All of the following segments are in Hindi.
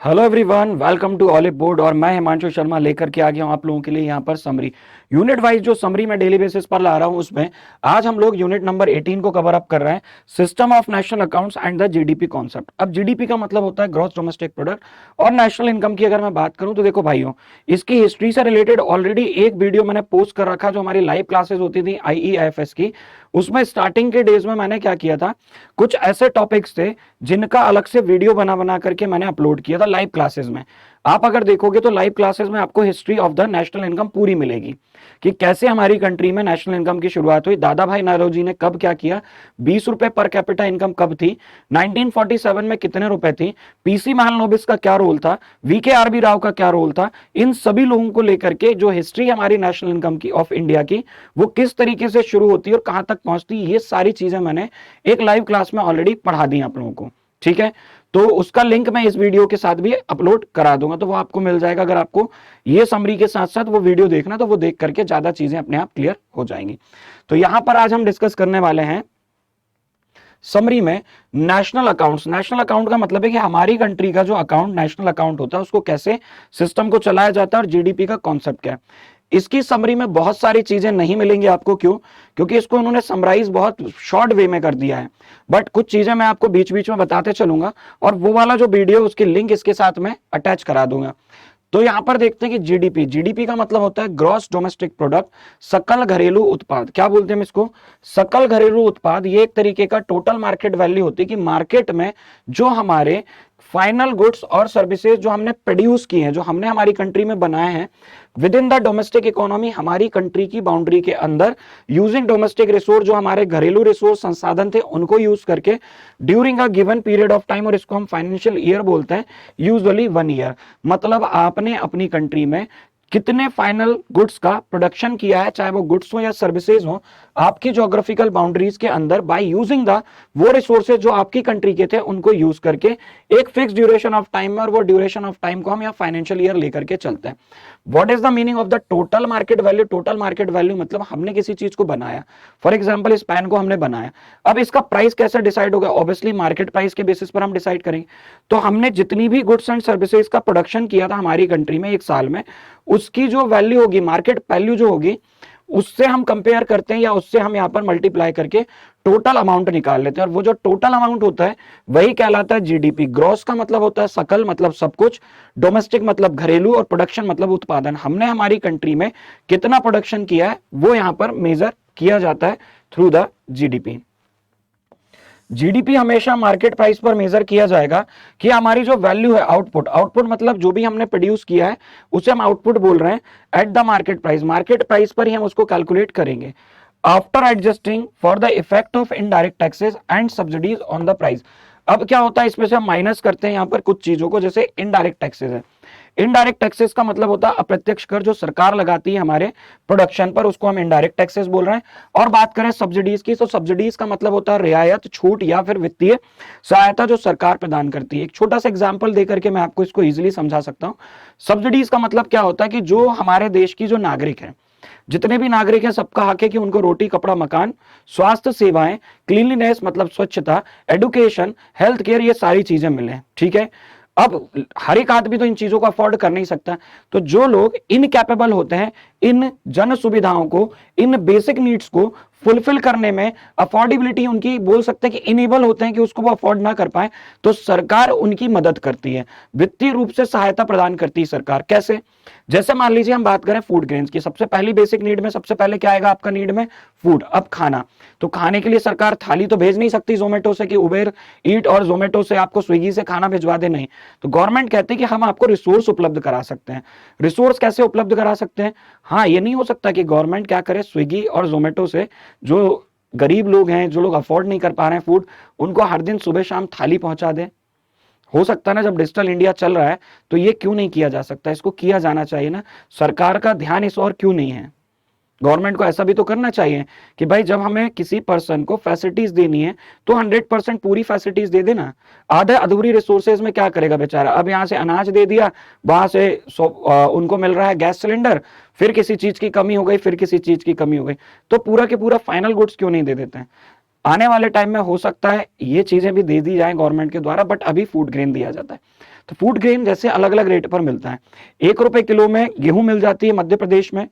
Hello everyone, welcome to Oliveboard. और मैं हिमांशु शर्मा लेकर के आ गया हूं आप लोगों के लिए यहाँ पर समरी यूनिट वाइज जो समरी मैं डेली बेसिस पर ला रहा हूं उसमें आज हम लोग यूनिट नंबर 18 को कवर अप कर रहे हैं, system of national accounts and the GDP concept. अब जीडीपी का मतलब होता है ग्रॉस डोमेस्टिक प्रोडक्ट, और नेशनल इनकम की अगर मैं बात करूं तो देखो भाइयों, इसकी हिस्ट्री से रिलेटेड ऑलरेडी एक वीडियो मैंने पोस्ट कर रखा जो हमारी लाइव क्लासेस होती थी आईईएफएस की। उसमें स्टार्टिंग के डेज में मैंने क्या किया था, कुछ ऐसे टॉपिक्स थे जिनका अलग से वीडियो बना बना करके मैंने अपलोड किया था लाइव क्लासेस में। आप अगर देखोगे तो लाइव क्लासेस में आपको history of the national income पूरी मिलेगी कि कैसे हमारी कंट्री में नेशनल इनकम की शुरुआत हुई, दादा भाई नौरोजी ने कब क्या किया, 20 रुपए पर कैपिटा इनकम कब थी, 1947 में कितने रुपए थी, पीसी महालनोबिस का क्या रोल था, वीके आरबी राव का क्या रोल था, इन सभी लोगों को लेकर के जो हिस्ट्री हमारी नेशनल इनकम की ऑफ इंडिया की वो किस तरीके से शुरू होती है और कहां तक पहुंचती है, ये सारी चीजें मैंने एक लाइव क्लास में ऑलरेडी पढ़ा दी आप लोगों को। ठीक है, तो उसका लिंक मैं इस वीडियो के साथ भी अपलोड करा दूंगा, तो वो आपको मिल जाएगा। अगर आपको ये समरी के साथ साथ वो वीडियो देखना तो वो देख करके ज्यादा चीजें अपने आप क्लियर हो जाएंगी। तो यहां पर आज हम डिस्कस करने वाले हैं समरी में नेशनल अकाउंट्स। नेशनल अकाउंट का मतलब है कि हमारी कंट्री का जो अकाउंट नेशनल अकाउंट होता है उसको कैसे सिस्टम को चलाया जाता है और जीडीपी का कॉन्सेप्ट क्या है। इसकी समरी में बहुत सारी चीजें नहीं मिलेंगी आपको, क्यों? क्योंकि इसको उन्होंने समराइज बहुत शॉर्ट वे में कर दिया है, बट कुछ चीजें मैं आपको बीच बीच में बताते चलूंगा और वो वाला जो वीडियो उसकी लिंक इसके साथ में अटैच करा दूंगा। तो यहां पर देखते हैं कि जीडीपी, जीडीपी का मतलब होता है ग्रॉस डोमेस्टिक प्रोडक्ट, सकल घरेलू उत्पाद। क्या बोलते हैं हम इसको? सकल घरेलू उत्पाद। ये एक तरीके का टोटल मार्केट वैल्यू होती है कि मार्केट में जो हमारे फाइनल गुड्स और सर्विसेज जो हमने प्रोड्यूस किए हैं, जो हमने हमारी कंट्री में बनाए हैं with in the domestic economy, हमारी कंट्री की बाउंड्री के अंदर, यूजिंग डोमेस्टिक रिसोर्स, जो हमारे घरेलू रिसोर्स संसाधन थे उनको यूज करके during a given period of time, और इसको हम फाइनेंशियल ईयर बोलते हैं, यूजुअली 1 ईयर। मतलब आपने अपनी कंट्री में कितने फाइनल गुड्स का प्रोडक्शन किया है, चाहे वो गुड्स हो या सर्विसेज हो, आपकी ज्योग्राफिकल बाउंड्रीज के अंदर बाय यूजिंग द वो रिसोर्सेज जो आपकी कंट्री के थे उनको यूज करके एक फिक्स ड्यूरेशन ऑफ टाइम में, और वो ड्यूरेशन ऑफ टाइम को हम या फाइनेंशियल ईयर लेकर के चलते हैं। What is the meaning of the total market value? Total market value मतलब हमने किसी चीज को बनाया, फॉर एग्जांपल इस पेन को हमने बनाया, अब इसका प्राइस कैसे डिसाइड होगा? ऑब्वियसली मार्केट प्राइस के बेसिस पर हम डिसाइड करेंगे। तो हमने जितनी भी गुड्स एंड सर्विसेज का प्रोडक्शन किया था हमारी कंट्री में एक साल में, उसकी जो वैल्यू होगी, मार्केट वैल्यू जो होगी, उससे हम कंपेयर करते हैं या उससे हम यहां पर मल्टीप्लाई करके टोटल अमाउंट निकाल लेते हैं, और वो जो टोटल अमाउंट होता है वही कहलाता है जीडीपी। ग्रॉस का मतलब होता है सकल, मतलब सब कुछ, डोमेस्टिक मतलब घरेलू, और प्रोडक्शन मतलब उत्पादन। हमने हमारी कंट्री में कितना प्रोडक्शन किया है वो यहां पर मेजर किया जाता है थ्रू द जीडीपी। जीडीपी हमेशा मार्केट प्राइस पर मेजर किया जाएगा कि हमारी जो वैल्यू है, आउटपुट, आउटपुट मतलब जो भी हमने प्रोड्यूस किया है उसे हम आउटपुट बोल रहे हैं, at the market price. Market price पर ही हम उसको कैलकुलेट करेंगे after adjusting for the effect of indirect taxes and subsidies on the price. अब क्या होता है, इसमें से हम माइनस करते हैं यहां पर कुछ चीजों को, जैसे इनडायरेक्ट टैक्सेस है। इनडायरेक्ट टैक्सेस का मतलब होता है अप्रत्यक्ष कर जो सरकार लगाती है हमारे प्रोडक्शन पर, उसको हम इनडायरेक्ट टैक्सेस बोल रहे हैं। और बात करें सब्सिडीज की, तो सब्सिडीज का मतलब होता है रियायत, छूट या फिर वित्तीय सहायता जो सरकार प्रदान करती है। एक छोटा सा एग्जांपल देकर के मैं आपको इसको इजीली समझा सकता हूं। सब्सिडीज का मतलब क्या होता है कि जो हमारे देश की जो नागरिक है, जितने भी नागरिक हैं, सबका हक है कि उनको रोटी, कपड़ा, मकान, स्वास्थ्य सेवाएं, क्लीनलीनेस मतलब स्वच्छता, एडुकेशन, हेल्थ केयर, ये सारी चीजें मिले। ठीक है, अब हर एक आदमी तो इन चीजों को अफोर्ड कर नहीं सकता, तो जो लोग इनकैपेबल होते हैं इन जन सुविधाओं को, इन बेसिक नीड्स को फुलफिल करने में, अफोर्डेबिलिटी उनकी बोल सकते हैं कि इनेबल होते हैं कि उसको वो अफोर्ड ना कर पाए, तो सरकार उनकी मदद करती है, वित्तीय रूप से सहायता प्रदान करती है सरकार। कैसे? जैसे मान लीजिए हम बात करें फूड ग्रेन्स की, सबसे पहली बेसिक नीड में सबसे पहले क्या आएगा आपका नीड में? फूड। अब खाना, तो खाने के लिए सरकार थाली तो भेज नहीं सकती जोमेटो से कि उबेर ईट और जोमेटो से आपको स्विगी से खाना भिजवा दे, नहीं। तो गवर्नमेंट कहती है कि हम आपको रिसोर्स उपलब्ध करा सकते हैं। रिसोर्स कैसे उपलब्ध करा सकते हैं? हाँ, ये नहीं हो सकता कि गवर्नमेंट क्या करे, स्विगी और जोमेटो से जो गरीब लोग हैं, जो लोग अफोर्ड नहीं कर पा रहे हैं फूड, उनको हर दिन सुबह शाम थाली पहुंचा दे। हो सकता है ना, जब डिजिटल इंडिया चल रहा है तो ये क्यों नहीं किया जा सकता? इसको किया जाना चाहिए ना। सरकार का ध्यान इस और क्यों नहीं है? गवर्नमेंट को ऐसा भी तो करना चाहिए कि भाई जब हमें किसी पर्सन को फैसिलिटीज देनी है तो 100% पूरी फैसिलिटीज दे देना। आधा अधूरी रिसोर्सेज में क्या करेगा बेचारा? अब यहां से अनाज दे दिया, वहां से उनको मिल रहा है गैस सिलेंडर, फिर किसी चीज की कमी हो गई, फिर किसी चीज की कमी हो गई, तो पूरा के पूरा फाइनल गुड्स क्यों नहीं दे देते हैं? आने वाले टाइम में हो सकता है ये चीजें भी दे दी जाए गवर्नमेंट के द्वारा, बट अभी फूड ग्रेन दिया जाता है। तो फूड ग्रेन जैसे अलग अलग रेट पर मिलता है। 1 रुपए किलो में गेहूं मिल जाती है मध्य प्रदेश में,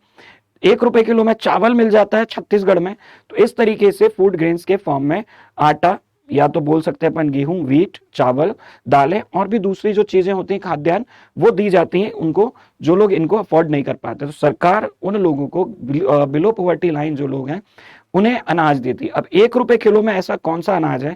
1 रुपए किलो में चावल मिल जाता है छत्तीसगढ़ में। तो इस तरीके से फूड ग्रेन्स के फॉर्म में आटा, या तो बोल सकते हैं अपन गेहूं, व्हीट, चावल, दालें और भी दूसरी जो चीजें होती हैं खाद्यान्न, वो दी जाती हैं उनको, जो लोग इनको अफोर्ड नहीं कर पाते। तो सरकार उन लोगों को, बिलो पॉवर्टी लाइन जो लोग हैं, उन्हें अनाज देती है। अब 1 रुपए किलो में ऐसा कौन सा अनाज है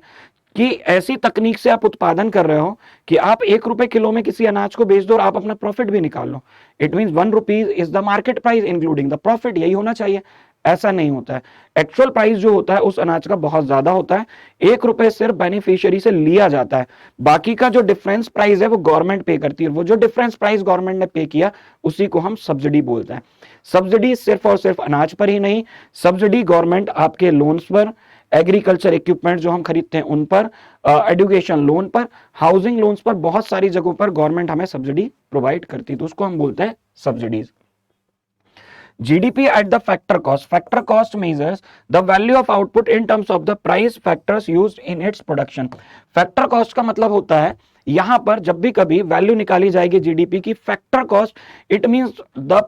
कि ऐसी तकनीक से आप उत्पादन कर रहे हो कि आप 1 रुपए किलो में किसी अनाज को बेच दो और आप अपना प्रॉफिट भी निकाल लो। It mean 1 rupees is the market price including the profit, यही होना चाहिए। ऐसा नहीं होता है। एक्चुअल प्राइस जो होता है उस अनाज का बहुत ज्यादा होता है। 1 रुपए सिर्फ बेनिफिशियरी से लिया जाता है, बाकी का जो डिफरेंस प्राइस है वो गवर्नमेंट पे करती है। वो जो डिफरेंस प्राइस गवर्नमेंट ने पे किया उसी को हम सब्सिडी बोलते हैं। सब्सिडी सिर्फ और सिर्फ अनाज पर ही नहीं, सब्सिडी गवर्नमेंट आपके लोन्स पर, एग्रीकल्चर इक्विपमेंट जो हम खरीदते हैं उन पर, एजुकेशन लोन पर, हाउसिंग लोन्स पर, बहुत सारी जगहों पर गवर्नमेंट हमें सब्सिडी प्रोवाइड करती है, तो उसको हम बोलते हैं subsidies. GDP at the factor cost. Factor cost measures the value of output in terms of the price factors used in its production. Factor cost का मतलब होता है यहां पर जब भी कभी वैल्यू निकाली जाएगी जीडीपी की, factor cost it means the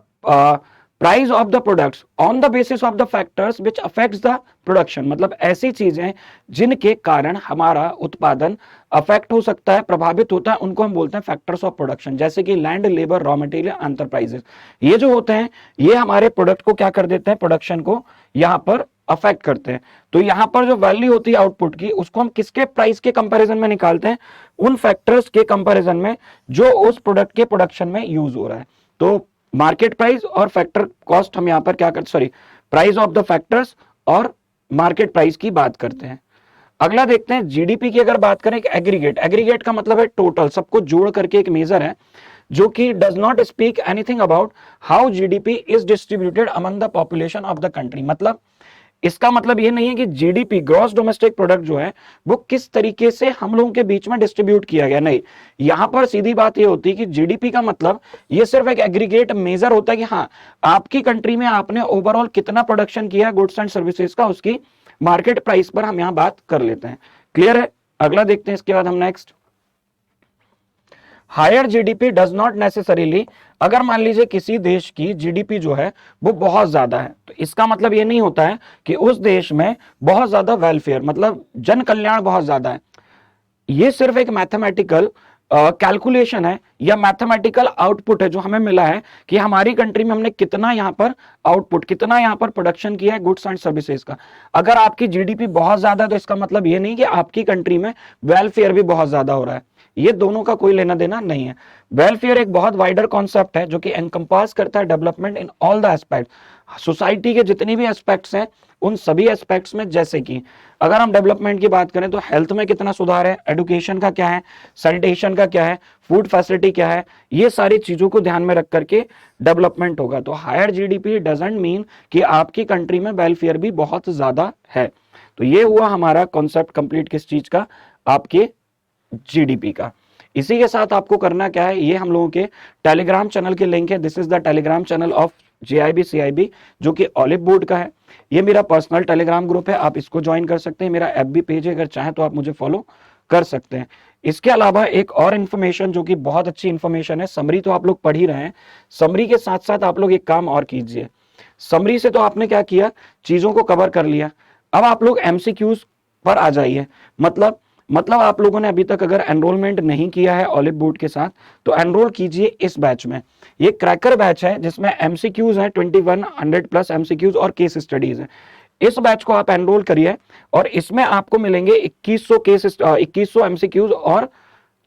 price of the products on the basis of the factors which affects the production. मतलब ऐसी चीजें जिनके कारण हमारा उत्पादन अफेक्ट हो सकता है, प्रभावित होता है, उनको हम बोलते हैं फैक्टर्स ऑफ प्रोडक्शन। जैसे कि land, labour, raw material, enterprises, ये जो होते हैं ये हमारे प्रोडक्ट को क्या कर देते हैं, प्रोडक्शन को यहाँ पर अफेक्ट करते हैं। तो यहाँ पर जो वैल्यू होती है आउटपुट की, उसको हम किसके प्राइस के कंपैरिजन में निकालते हैं, उन फैक्टर्स के कंपैरिजन में जो उस प्रोडक्ट के प्रोडक्शन में यूज हो रहा है। तो मार्केट प्राइस और फैक्टर कॉस्ट हम यहाँ पर क्या करते, sorry, price of the factors और मार्केट प्राइस की बात करते हैं। अगला देखते हैं जीडीपी की अगर बात करें, एग्रीगेट। एग्रीगेट का मतलब है टोटल, सबको जोड़ करके एक मेजर है जो कि does not speak anything about how GDP is distributed among the population of the country. मतलब इसका मतलब ये नहीं है कि जीडीपी, ग्रॉस डोमेस्टिक प्रोडक्ट जो है वो किस तरीके से हम लोगों के बीच में डिस्ट्रीब्यूट किया गया, नहीं। यहां पर सीधी बात ये होती है कि जीडीपी का मतलब ये सिर्फ एक एग्रीगेट मेजर होता है कि हाँ, आपकी कंट्री में आपने ओवरऑल कितना प्रोडक्शन किया गुड्स एंड सर्विसेज का, उसकी मार्केट प्राइस पर हम यहां बात कर लेते हैं। क्लियर है? अगला देखते हैं इसके बाद हम next. Higher GDP does not necessarily, अगर मान लीजिए किसी देश की जीडीपी जो है वो बहुत ज्यादा है, तो इसका मतलब ये नहीं होता है कि उस देश में बहुत ज्यादा वेलफेयर, मतलब जन कल्याण बहुत ज्यादा है। ये सिर्फ एक मैथमेटिकल कैलकुलेशन है या मैथमेटिकल आउटपुट है जो हमें मिला है कि हमारी कंट्री में हमने कितना यहाँ पर आउटपुट, कितना यहाँ पर प्रोडक्शन किया है गुड्स एंड सर्विसेज का। अगर आपकी जीडीपी बहुत ज्यादा है तो इसका मतलब ये नहीं कि आपकी कंट्री में वेलफेयर भी बहुत ज्यादा हो रहा है। ये दोनों का कोई लेना देना नहीं है। वेलफेयर एक बहुत वाइडर कॉन्सेप्ट है जो कि एनकम्पास करता है development in all the aspect, society के जितने भी एस्पेक्ट्स हैं उन सभी एस्पेक्ट्स में। जैसे कि अगर हम डेवलपमेंट की बात करें तो हेल्थ में कितना सुधार है, एजुकेशन का क्या है, सैनिटेशन का क्या है, फूड फैसिलिटी क्या है, ये सारी चीजों को ध्यान में रख करके डेवलपमेंट होगा। तो हायर जीडीपी डजंट मीन कि आपकी कंट्री में वेलफेयर भी बहुत ज्यादा है। तो ये हुआ हमारा कॉन्सेप्ट कंप्लीट किस चीज का, आपके जीडीपी का। इसी के साथ आपको करना क्या है, ये हम लोगों के टेलीग्राम चैनल के लिंक है। This is the Telegram channel of JIB CIB जो कि ऑलिव बोर्ड का है। ये मेरा पर्सनल टेलीग्राम ग्रुप है, आप इसको ज्वाइन कर सकते हैं। मेरा एफबी पेज है, अगर चाहें तो आप मुझे फॉलो कर सकते हैं। इसके अलावा एक और इन्फॉर्मेशन जो कि बहुत अच्छी इन्फॉर्मेशन है, समरी तो आप लोग पढ़ ही रहे हैं, समरी के साथ साथ आप लोग एक काम और कीजिए। समरी से तो आपने क्या किया, चीजों को कवर कर लिया, अब आप लोग एमसीक्यूज पर आ जाइए। मतलब आप लोगों ने अभी तक अगर एनरोलमेंट नहीं किया है ऑलिव बोर्ड के साथ तो एनरोल कीजिए इस बैच में। ये क्रैकर बैच है जिसमें एमसीक्यूज हैं 2100 प्लस एमसीक्यूज और केस स्टडीज है। इस बैच को आप एनरोल करिए और इसमें आपको मिलेंगे 2100 एमसीक्यूज और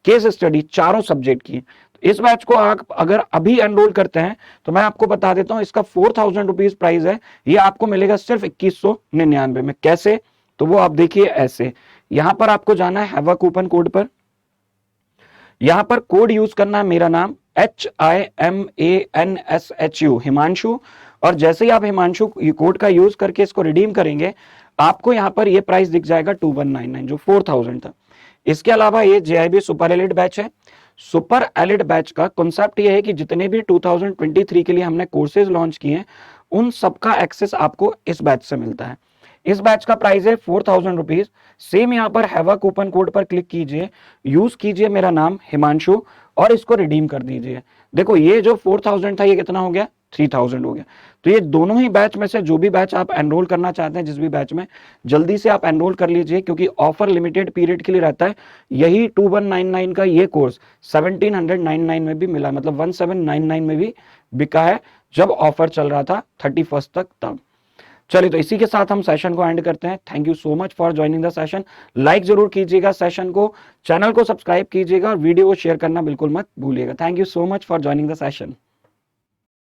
केस स्टडी चारों सब्जेक्ट की। इस बैच को आप अगर अभी एनरोल करते हैं तो मैं आपको बता देता हूं, इसका 4000 रुपीज प्राइस है, ये आपको मिलेगा सिर्फ 2199 में। कैसे, तो वो आप देखिए ऐसे, यहां पर आपको जाना है हैव अ कूपन कोड पर, यहां पर कोड यूज करना है मेरा नाम HIMANSHU हिमांशु, और जैसे ही आप हिमांशु कोड का यूज करके इसको रिडीम करेंगे आपको यहां पर ये प्राइस दिख जाएगा 2199 जो 4000 था। इसके अलावा ये जेआईबी सुपर एलिट बैच है। सुपर एलिट बैच का कॉन्सेप्ट ये है कि जितने भी 2023 के लिए हमने कोर्सेज लॉन्च किए हैं उन सबका एक्सेस आपको इस बैच से मिलता है। इस बैच का प्राइस है 4000 रुपीज। सेम यहाँ पर हैवा कूपन कोड पर क्लिक कीजिए, यूज कीजिए मेरा नाम हिमांशु और इसको रिडीम कर दीजिए। देखो ये जो 4000 था ये कितना हो गया, 3000 हो गया। तो ये दोनों ही बैच में से जो भी बैच आप एनरोल करना चाहते हैं, जिस भी बैच में, जल्दी से आप एनरोल कर लीजिए, क्योंकि ऑफर लिमिटेड पीरियड के लिए रहता है। यही 2199 का ये कोर्स 1799 में भी मिला, मतलब 1799 में भी बिका है जब ऑफर चल रहा था 31 तक तब। चलिए, तो इसी के साथ हम सेशन को एंड करते हैं। Thank you so much for joining the session. Like जरूर कीजिएगा सेशन को, चैनल को सब्सक्राइब कीजिएगा और वीडियो को शेयर करना बिल्कुल मत भूलिएगा। Thank you so much for joining the session.